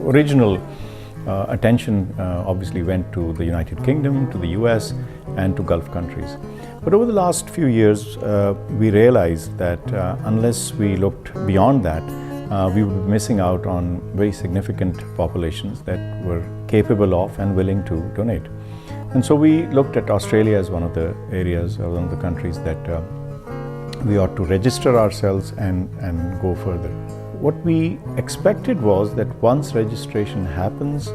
original attention obviously went to the United Kingdom, to the US, and to Gulf countries. But over the last few years, we realized that unless we looked beyond that, we would be missing out on very significant populations that were capable of and willing to donate. And so we looked at Australia as one of the areas, or one of the countries that we ought to register ourselves and go further. What we expected was that once registration happens,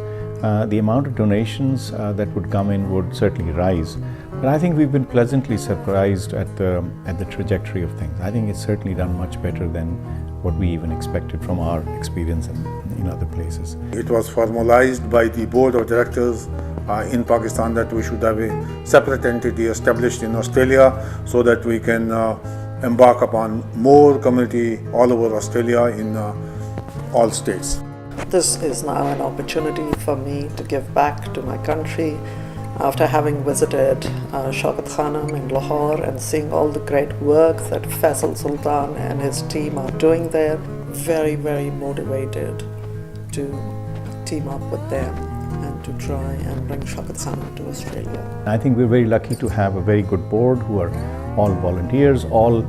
the amount of donations that would come in would certainly rise. But I think we've been pleasantly surprised at the trajectory of things. I think it's certainly done much better than what we even expected from our experience in other places. It was formalized by the board of directors in Pakistan that we should have a separate entity established in Australia so that we can embark upon more community all over Australia in all states. This is now an opportunity for me to give back to my country after having visited Shaukat Khanum in Lahore and seeing all the great work that Faisal Sultan and his team are doing there. Very, very motivated to team up with them and to try and bring Shaukat Khanum to Australia. I think we're very lucky to have a very good board who are all volunteers, all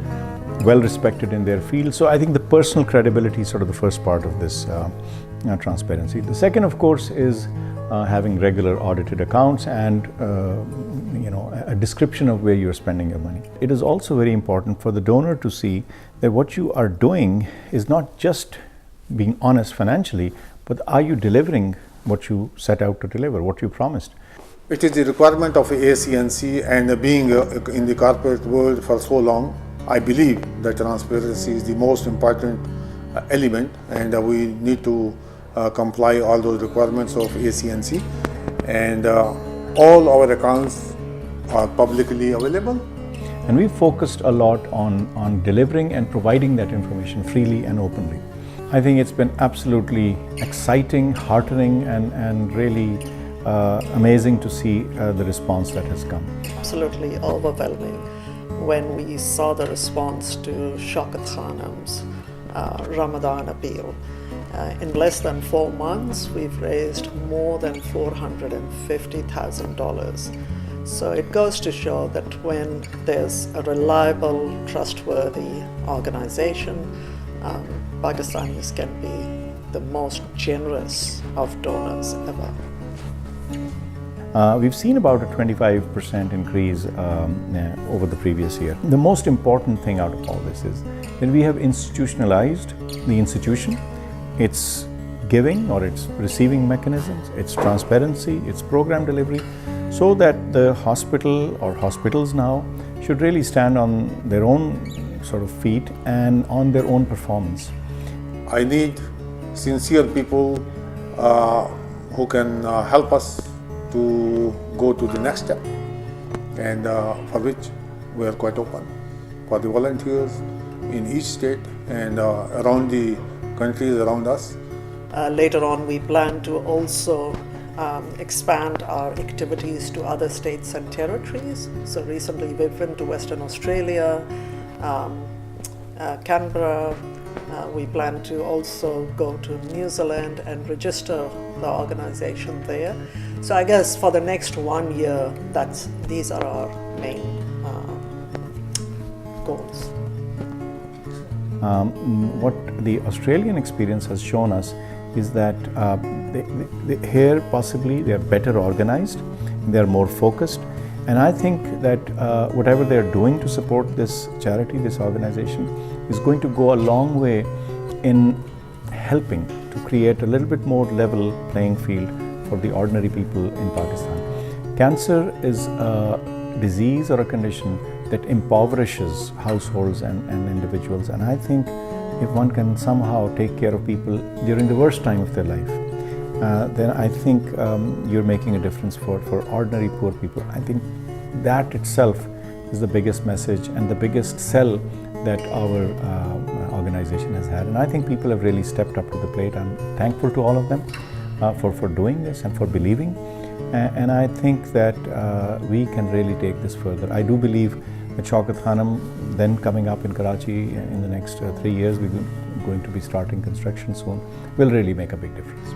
well respected in their field. So I think the personal credibility is sort of the first part of this transparency. The second, of course, is having regular audited accounts and a description of where you're spending your money. It is also very important for the donor to see that what you are doing is not just being honest financially, but are you delivering what you set out to deliver, what you promised. It is the requirement of ACNC, and being in the corporate world for so long, I believe that transparency is the most important element, and we need to comply all those requirements of ACNC, and all our accounts are publicly available. And we focused a lot on delivering and providing that information freely and openly. I think it's been absolutely exciting, heartening, and really amazing to see the response that has come. Absolutely overwhelming when we saw the response to Shaukat Khanum's Ramadan appeal. In less than 4 months, we've raised more than $450,000. So it goes to show that when there's a reliable, trustworthy organization, Pakistanis can be the most generous of donors ever. We've seen about a 25% increase over the previous year. The most important thing out of all this is that we have institutionalized the institution, its giving or its receiving mechanisms, its transparency, its program delivery, so that the hospital or hospitals now should really stand on their own sort of feet and on their own performance. I need sincere people who can help us to go to the next step, and for which we are quite open for the volunteers in each state and around the countries around us. Later on, we plan to also expand our activities to other states and territories. So recently we've been to Western Australia, Canberra. We plan to also go to New Zealand and register the organization there. So I guess for the next 1 year, these are our main goals. What the Australian experience has shown us is that here possibly they are better organized, they are more focused, and I think that whatever they are doing to support this charity, this organization, is going to go a long way in helping to create a little bit more level playing field for the ordinary people in Pakistan. Cancer is a disease or a condition that impoverishes households and individuals, and I think if one can somehow take care of people during the worst time of their life, then I think you're making a difference for ordinary poor people. I think that itself is the biggest message and the biggest sell that our organization has had, and I think people have really stepped up to the plate. I'm thankful to all of them for doing this and for believing, and I think that we can really take this further. I do believe that Shaukat Khanum, then coming up in Karachi in the next 3 years, we're going to be starting construction soon, will really make a big difference.